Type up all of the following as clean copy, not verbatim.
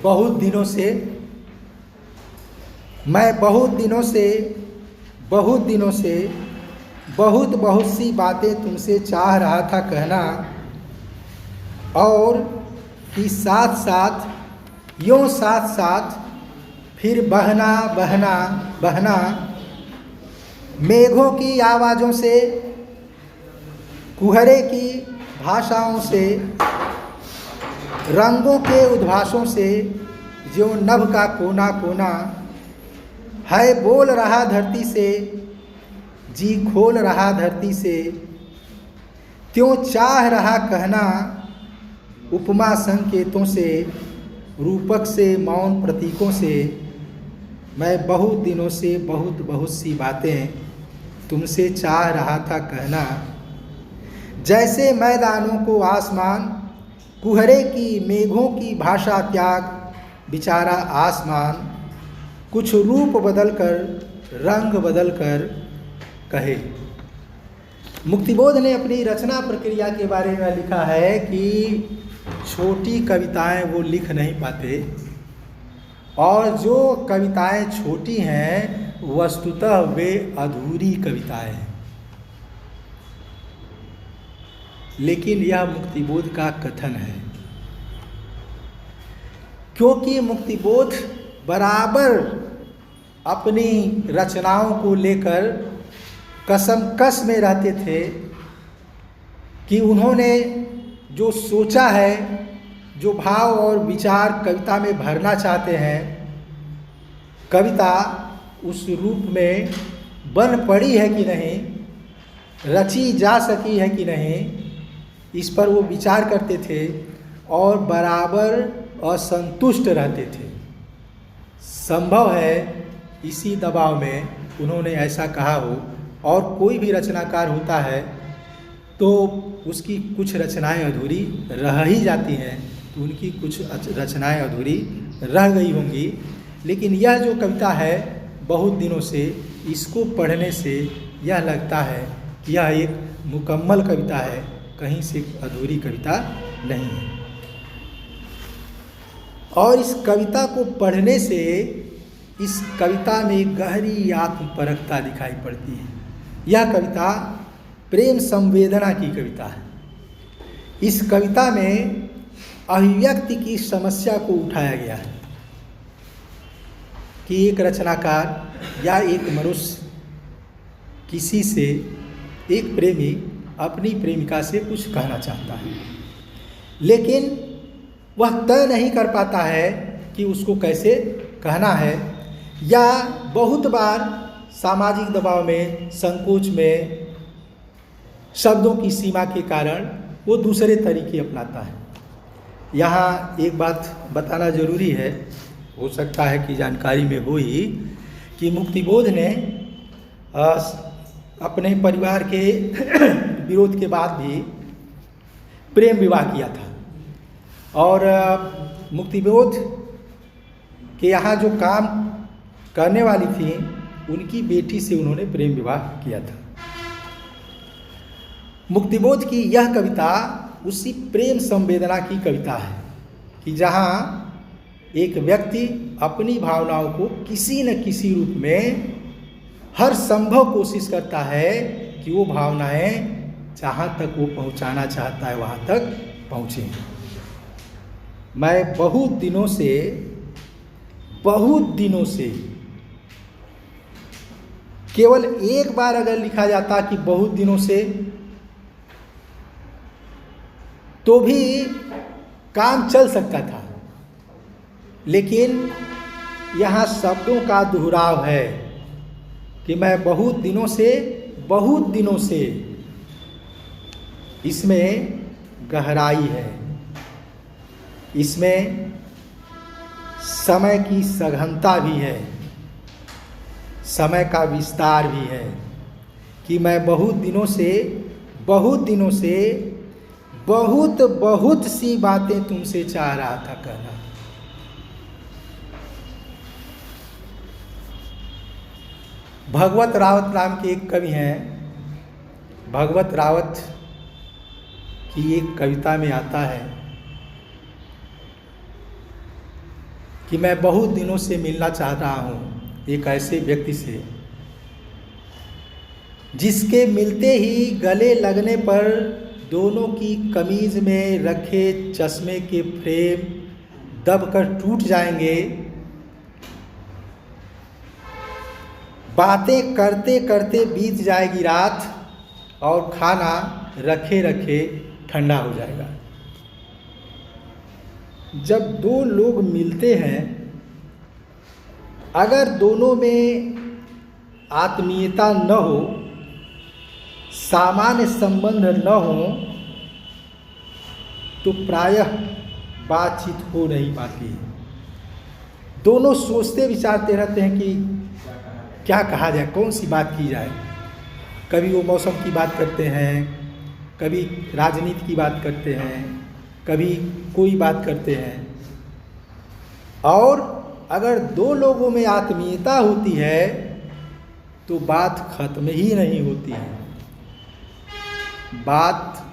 बहुत दिनों से बहुत सी बातें तुमसे चाह रहा था कहना, और कि साथ साथ फिर बहना मेघों की आवाज़ों से, कुहरे की भाषाओं से, रंगों के उद्भासों से, जो नभ का कोना कोना है बोल रहा धरती से, जी खोल रहा धरती से, त्यों चाह रहा कहना उपमा संकेतों से, रूपक से, मौन प्रतीकों से। मैं बहुत दिनों से बहुत सी बातें तुमसे चाह रहा था कहना, जैसे मैदानों को आसमान, कुहरे की मेघों की भाषा त्याग बेचारा आसमान, कुछ रूप बदलकर रंग बदलकर कहे। मुक्तिबोध ने अपनी रचना प्रक्रिया के बारे में लिखा है कि छोटी कविताएं वो लिख नहीं पाते, और जो कविताएं छोटी हैं वस्तुतः वे अधूरी कविताएं हैं। लेकिन यह मुक्तिबोध का कथन है, क्योंकि मुक्तिबोध बराबर अपनी रचनाओं को लेकर कसमकस में रहते थे कि उन्होंने जो सोचा है, जो भाव और विचार कविता में भरना चाहते हैं, कविता उस रूप में बन पड़ी है कि नहीं, रची जा सकी है कि नहीं, इस पर वो विचार करते थे और बराबर असंतुष्ट रहते थे। संभव है इसी दबाव में उन्होंने ऐसा कहा हो। और कोई भी रचनाकार होता है तो उसकी कुछ रचनाएं अधूरी रह ही जाती हैं, तो उनकी कुछ रचनाएं अधूरी रह गई होंगी। लेकिन यह जो कविता है बहुत दिनों से, इसको पढ़ने से यह लगता है कि यह एक मुकम्मल कविता है, कहीं से अधूरी कविता नहीं है। और इस कविता को पढ़ने से इस कविता में गहरी आत्मपरकता दिखाई पड़ती है। यह कविता प्रेम संवेदना की कविता है। इस कविता में अभिव्यक्ति की समस्या को उठाया गया है कि एक रचनाकार या एक मनुष्य किसी से, एक प्रेमी अपनी प्रेमिका से कुछ कहना चाहता है, लेकिन वह तय नहीं कर पाता है कि उसको कैसे कहना है, या बहुत बार सामाजिक दबाव में, संकोच में, शब्दों की सीमा के कारण वो दूसरे तरीके अपनाता है। यहाँ एक बात बताना जरूरी है, हो सकता है कि जानकारी में हो ही, कि मुक्तिबोध ने अपने परिवार के विरोध के बाद भी प्रेम विवाह किया था, और मुक्तिबोध के यहाँ जो काम करने वाली थी उनकी बेटी से उन्होंने प्रेम विवाह किया था। मुक्तिबोध की यह कविता उसी प्रेम संवेदना की कविता है कि जहाँ एक व्यक्ति अपनी भावनाओं को किसी न किसी रूप में हर संभव कोशिश करता है कि वो भावनाएं जहाँ तक वो पहुँचाना चाहता है वहाँ तक पहुँचे। मैं बहुत दिनों से केवल एक बार अगर लिखा जाता कि बहुत दिनों से, तो भी काम चल सकता था, लेकिन यहाँ शब्दों का दोहराव है कि मैं बहुत दिनों से, इसमें गहराई है, इसमें समय की सघनता भी है, समय का विस्तार भी है कि मैं बहुत दिनों से बहुत सी बातें तुमसे चाह रहा था कहना। भगवत रावत नाम के एक कवि हैं, भगवत रावत की एक कविता में आता है कि मैं बहुत दिनों से मिलना चाह रहा हूँ एक ऐसे व्यक्ति से जिसके मिलते ही गले लगने पर दोनों की कमीज में रखे चश्मे के फ्रेम दबकर टूट जाएंगे। बातें करते करते बीत जाएगी रात और खाना रखे रखे ठंडा हो जाएगा। जब दो लोग मिलते हैं, अगर दोनों में आत्मीयता न हो, सामान्य संबंध न हो, तो प्रायः बातचीत हो नहीं पाती। दोनों सोचते विचारते रहते हैं कि क्या कहा जाए, कौन सी बात की जाए। कभी वो मौसम की बात करते हैं, कभी राजनीति की बात करते हैं, कभी कोई बात करते हैं। और अगर दो लोगों में आत्मीयता होती है तो बात खत्म ही नहीं होती है। बात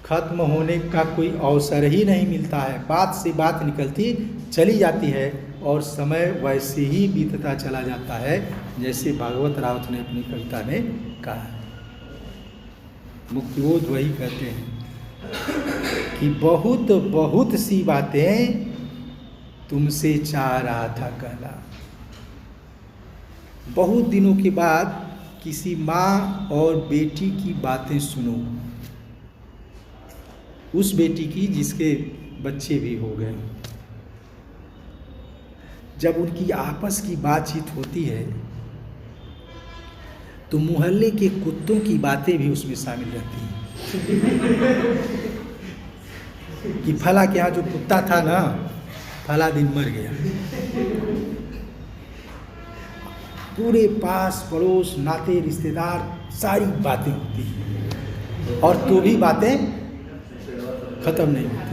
खत्म होने का कोई अवसर ही नहीं मिलता है। बात से बात निकलती चली जाती है और समय वैसे ही बीतता चला जाता है, जैसे भागवत रावत ने अपनी कविता में कहा। मुक्तिबोध वही कहते हैं कि बहुत बहुत सी बातें तुमसे चाह रहा था कहना। बहुत दिनों के बाद किसी माँ और बेटी की बातें सुनो, उस बेटी की जिसके बच्चे भी हो गए। जब उनकी आपस की बातचीत होती है तो मोहल्ले के कुत्तों की बातें भी उसमें शामिल रहती हैं कि फला के यहाँ जो कुत्ता था ना, फला दिन मर गया। पूरे पास पड़ोस नाते रिश्तेदार सारी बातें होती हैं और तो भी बातें खत्म नहीं होती।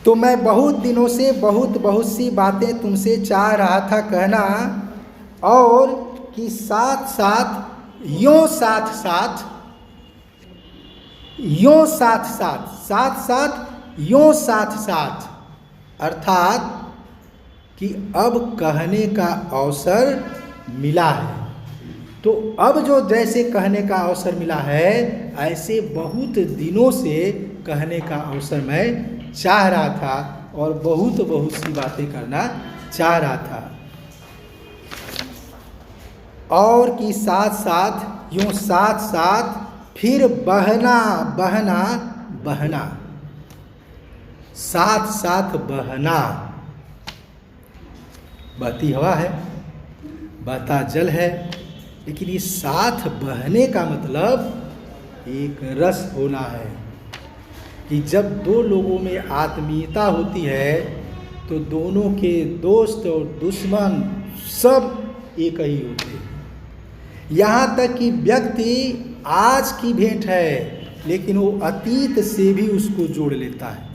तो मैं बहुत दिनों से बहुत सी बातें तुमसे चाह रहा था कहना, और कि साथ साथ यों साथ साथ यों साथ साथ साथ साथ यों साथ साथ, अर्थात कि अब कहने का अवसर मिला है। तो अब जो जैसे कहने का अवसर मिला है, ऐसे बहुत दिनों से कहने का अवसर मैं चाह रहा था और बहुत सी बातें करना चाह रहा था। और कि साथ साथ यूं साथ साथ फिर बहना बहना बहना, साथ साथ बहना। बहती हवा है, बहता जल है, लेकिन ये साथ बहने का मतलब एक रस होना है कि जब दो लोगों में आत्मीयता होती है तो दोनों के दोस्त और दुश्मन सब एक ही होते हैं। यहाँ तक कि व्यक्ति आज की भेंट है लेकिन वो अतीत से भी उसको जोड़ लेता है।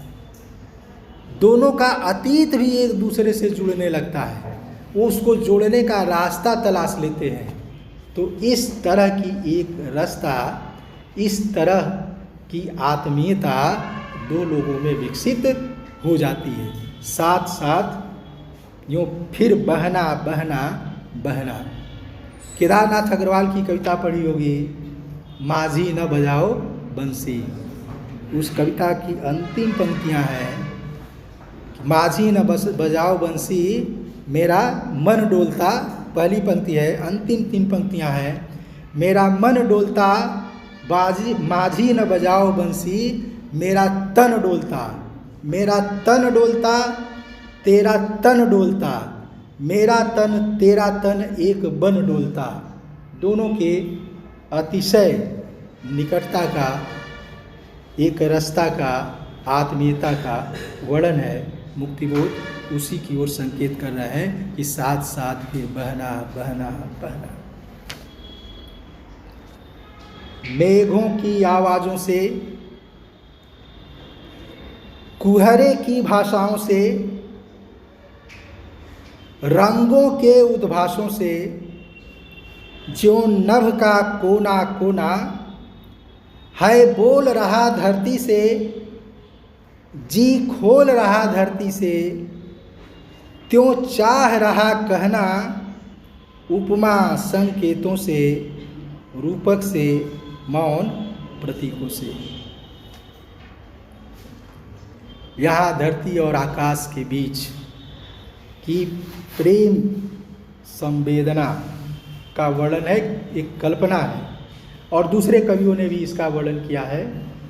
दोनों का अतीत भी एक दूसरे से जुड़ने लगता है, वो उसको जोड़ने का रास्ता तलाश लेते हैं। तो इस तरह की एक रास्ता, इस तरह की आत्मीयता दो लोगों में विकसित हो जाती है। साथ साथ यूँ फिर बहना बहना बहना। केदारनाथ अग्रवाल की कविता पढ़ी होगी, माझी न बजाओ बंसी। उस कविता की अंतिम पंक्तियां हैं, माझी न बजाओ बंसी मेरा मन डोलता। पहली पंक्ति है, अंतिम 3 पंक्तियां हैं, मेरा मन डोलता माझी न बजाओ बंसी मेरा तन डोलता। मेरा तन डोलता तेरा तन डोलता, मेरा तन तेरा तन एक बन डोलता। दोनों के अतिशय निकटता का, एक रास्ता का, आत्मीयता का वर्णन है। मुक्तिबोध उसी की ओर संकेत कर रहा है कि साथ साथ फिर बहना बहना बहना। मेघों की आवाज़ों से, कुहरे की भाषाओं से, रंगों के उद्भासों से, जो नभ का कोना कोना है बोल रहा धरती से, जी खोल रहा धरती से, त्यों चाह रहा कहना, उपमा संकेतों से, रूपक से, मौन प्रतीकों से। यहाँ धरती और आकाश के बीच की प्रेम संवेदना का वर्णन है, एक कल्पना है, और दूसरे कवियों ने भी इसका वर्णन किया है।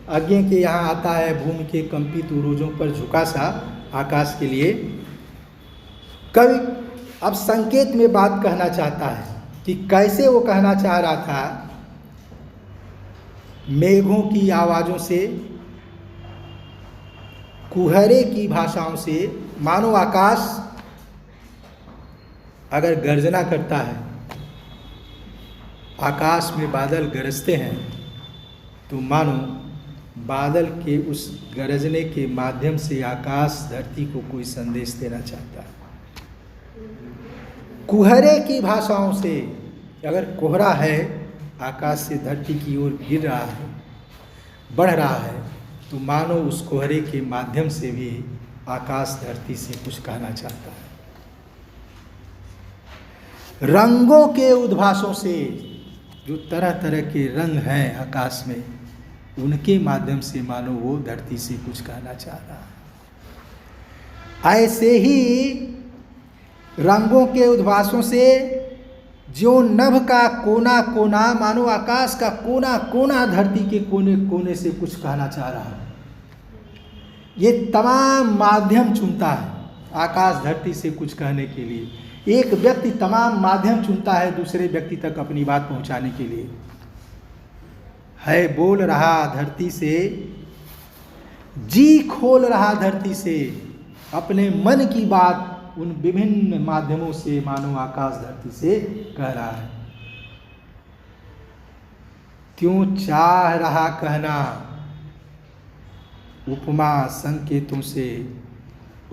आगे के यहाँ आता है, भूमि के कंपित उरोजों पर झुका सा आकाश के लिए। कवि अब संकेत में बात कहना चाहता है कि कैसे वो कहना चाह रहा था, मेघों की आवाज़ों से, कुहरे की भाषाओं से, मानो आकाश अगर गर्जना करता है, आकाश में बादल गरजते हैं, तो मानो बादल के उस गरजने के माध्यम से आकाश धरती को कोई संदेश देना चाहता है। कुहरे की भाषाओं से, अगर कोहरा है, आकाश से धरती की ओर गिर रहा है, बढ़ रहा है, तो मानो उस कोहरे के माध्यम से भी आकाश धरती से कुछ कहना चाहता है। रंगों के उद्भासों से, जो तरह तरह के रंग हैं आकाश में, उनके माध्यम से मानो वो धरती से कुछ कहना चाह रहा है। ऐसे ही रंगों के उद्भासों से, जो नभ का कोना कोना, मानो आकाश का कोना कोना धरती के कोने कोने से कुछ कहना चाह रहा है। ये तमाम माध्यम चुनता है आकाश धरती से कुछ कहने के लिए। एक व्यक्ति तमाम माध्यम चुनता है दूसरे व्यक्ति तक अपनी बात पहुंचाने के लिए। है बोल रहा धरती से, जी खोल रहा धरती से, अपने मन की बात उन विभिन्न माध्यमों से मानो आकाश धरती से कह रहा है। त्यों चाह रहा कहना, उपमा संकेतों से,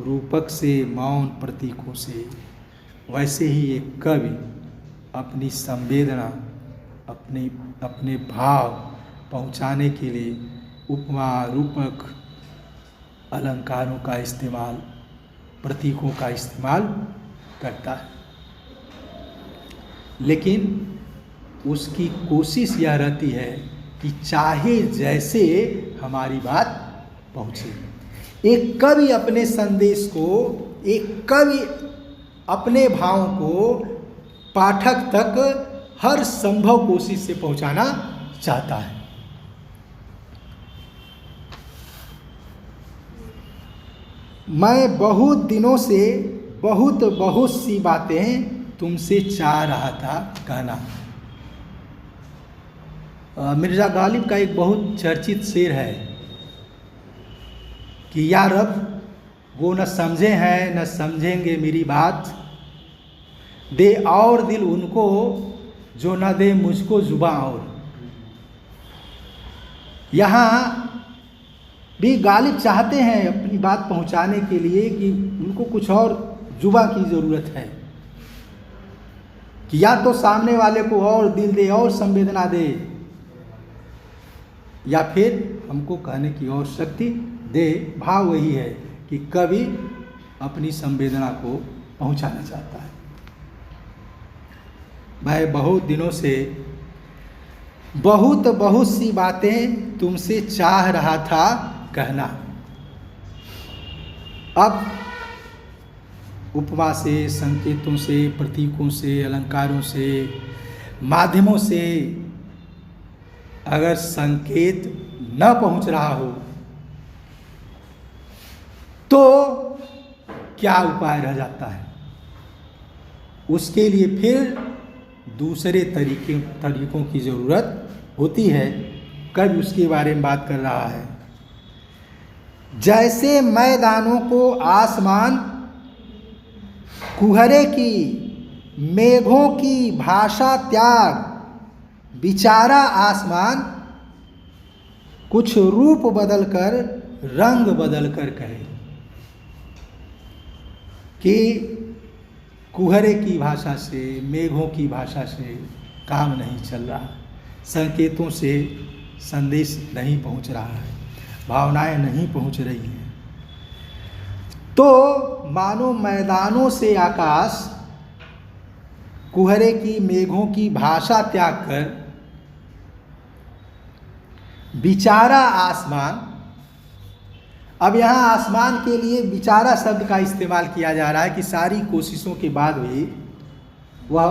रूपक से, मौन प्रतीकों से। वैसे ही एक कवि अपनी संवेदना, अपने भाव पहुंचाने के लिए उपमा, रूपक, अलंकारों का इस्तेमाल, प्रतीकों का इस्तेमाल करता है। लेकिन उसकी कोशिश यह रहती है कि चाहे जैसे हमारी बात पहुँचे। एक कवि अपने संदेश को, एक कवि अपने भावों को पाठक तक हर संभव कोशिश से पहुँचाना चाहता है। मैं बहुत दिनों से बहुत सी बातें तुमसे चाह रहा था कहना। मिर्ज़ा गालिब का एक बहुत चर्चित शेर है कि या रब, वो न समझे हैं न समझेंगे मेरी बात, दे और दिल उनको जो न दे मुझको जुबां। और यहाँ भी गालिब चाहते हैं अपनी बात पहुंचाने के लिए कि उनको कुछ और जुबां की ज़रूरत है, कि या तो सामने वाले को और दिल दे और संवेदना दे, या फिर हमको कहने की और शक्ति दे। भाव वही है कि कवि अपनी संवेदना को पहुंचाना चाहता है। मैं बहुत दिनों से बहुत सी बातें तुमसे चाह रहा था कहना। अब उपमा से, संकेतों से, प्रतीकों से, अलंकारों से, माध्यमों से अगर संकेत न पहुंच रहा हो तो क्या उपाय रह जाता है? उसके लिए फिर दूसरे तरीकों की ज़रूरत होती है। कवि उसके बारे में बात कर रहा है। जैसे मैदानों को आसमान, कुहरे की, मेघों की भाषा त्याग, बिचारा आसमान, कुछ रूप बदलकर, रंग बदलकर कहे कि कुहरे की भाषा से, मेघों की भाषा से काम नहीं चल रहा, संकेतों से संदेश नहीं पहुंच रहा है, भावनाएं नहीं पहुंच रही हैं। तो मानो मैदानों से आकाश कुहरे की मेघों की भाषा त्याग कर बिचारा आसमान, अब यहाँ आसमान के लिए बिचारा शब्द का इस्तेमाल किया जा रहा है कि सारी कोशिशों के बाद भी वह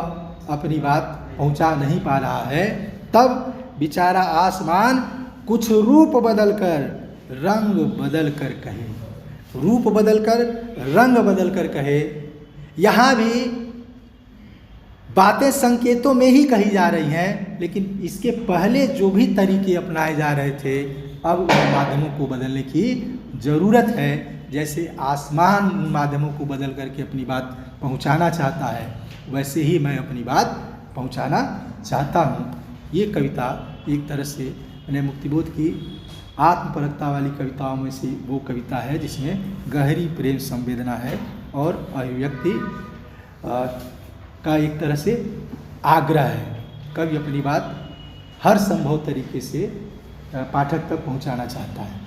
अपनी बात पहुँचा नहीं पा रहा है, तब बिचारा आसमान कुछ रूप बदल कर रंग बदल कर कहे, रूप बदल कर रंग बदल कर कहे। यहाँ भी बातें संकेतों में ही कही जा रही हैं, लेकिन इसके पहले जो भी तरीके अपनाए जा रहे थे अब उन माध्यमों को बदलने की ज़रूरत है। जैसे आसमान उन माध्यमों को बदल करके अपनी बात पहुंचाना चाहता है, वैसे ही मैं अपनी बात पहुंचाना चाहता हूं। ये कविता एक तरह से मैंने मुक्तिबोध की आत्मपरकता वाली कविताओं में से वो कविता है जिसमें गहरी प्रेम संवेदना है और अभिव्यक्ति का एक तरह से आग्रह है। कवि अपनी बात हर संभव तरीके से पाठक तक पहुंचाना चाहता है।